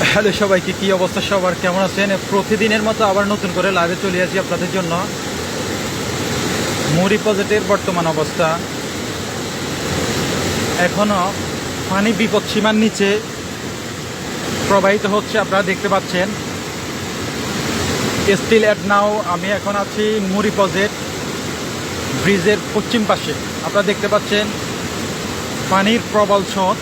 Hello সবাইকে, কি অবস্থা সবার, কেমন আছেন? প্রতিদিনের মতো আবার নতুন করে লাইভে চলে আসি আপনাদের জন্য। মুড়ি প্রজেক্টের বর্তমান অবস্থা, এখনও পানি বিপদসীমার নিচে প্রবাহিত হচ্ছে, আপনারা দেখতে পাচ্ছেন। স্টিল এট নাও আমি এখন আছি মুড়ি প্রজেক্ট ব্রিজের পশ্চিম পাশে। আপনারা দেখতে পাচ্ছেন পানির প্রবল স্রোত।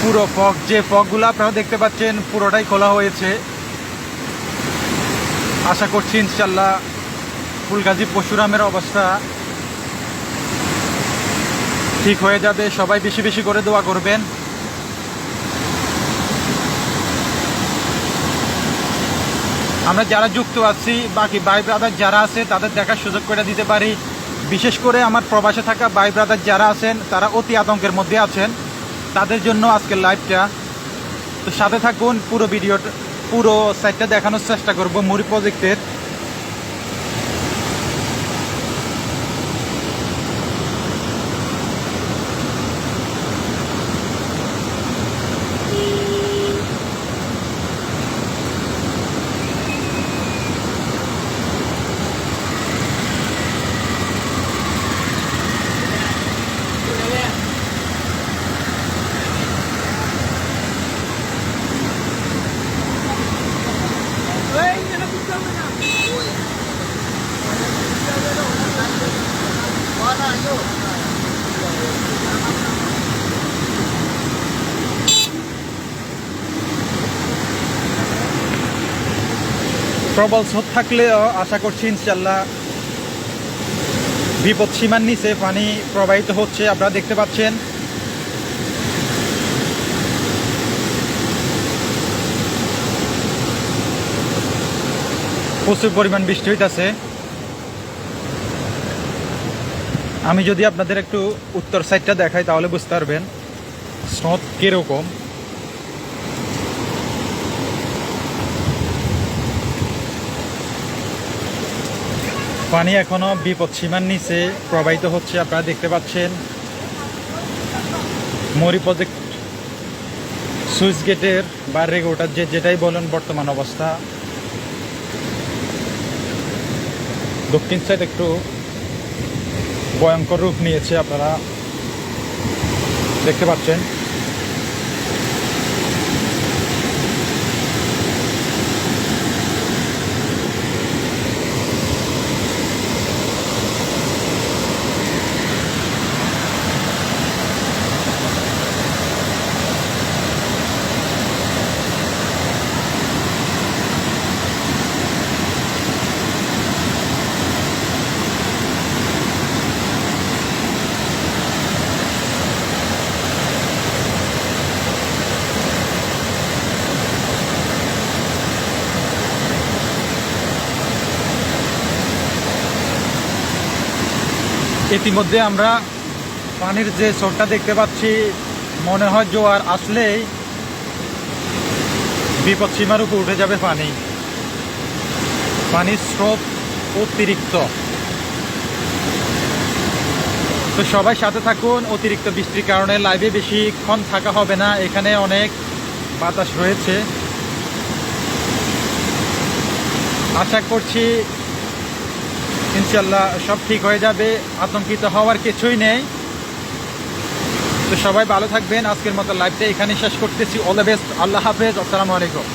পুরো যে ফগগুলো আপনারা দেখতে পাচ্ছেন পুরোটাই খোলা হয়েছে। আশা করছি ইনশাল্লাহ ফুলগাজী পরশুরামের অবস্থা ঠিক হয়ে যাবে। সবাই বেশি বেশি করে দোয়া করবেন। আমরা যারা যুক্ত আছি, বাকি ভাই ব্রাদার যারা আছে তাদের দেখার সুযোগ করে দিতে পারি। বিশেষ করে আমার প্রবাসে থাকা ভাই ব্রাদার যারা আছেন তারা অতি আতঙ্কের মধ্যে আছেন, তাদের জন্য আজকের লাইভটা। তো সাথে থাকুন, পুরো ভিডিওটা, পুরো সাইটটা দেখানোর চেষ্টা করব মুড়ি প্রজেক্টের। প্রবল স্রোত থাকলেও আশা করছি ইনশাল্লাহ বিপদ সীমার নিচে পানি প্রবাহিত হচ্ছে, আপনারা দেখতে পাচ্ছেন। প্রচুর পরিমাণ বৃষ্টি হইতেছে। আমি যদি আপনাদের একটু উত্তর সাইডটা দেখাই তাহলে বুঝতে পারবেন স্রোত কিরকম। পানি এখনো বিপদ সীমার নিচে প্রবাহিত হচ্ছে, আপনারা দেখতে পাচ্ছেন। মুড়ি প্রজেক্ট সুইচ গেটের বা রেগুলেটর যেটাই বলেন, বর্তমান অবস্থা দক্ষিণ সাইড একটু ভয়ঙ্কর রূপ নিয়েছে, আপনারা দেখতে পাচ্ছেন। ইতিমধ্যে আমরা পানির যে স্রোতটা দেখতে পাচ্ছি, মনে হয় জোয়ার আসলেই বিপদ সীমার উপর উঠে যাবে পানি। পানির স্রোত অতিরিক্ত। তো সবাই সাথে থাকুন। অতিরিক্ত বৃষ্টির কারণে লাইভে বেশিক্ষণ থাকা হবে না, এখানে অনেক বাতাস রয়েছে। আশা করছি ইনশাল্লাহ সব ঠিক হয়ে যাবে, আতঙ্কিত হওয়ার কিছুই নেই। তো সবাই ভালো থাকবেন। আজকের মতো লাইভটা এখানে শেষ করতেছি। অল দ্য বেস্ট, আল্লাহ হাফেজ, আসসালামু আলাইকুম।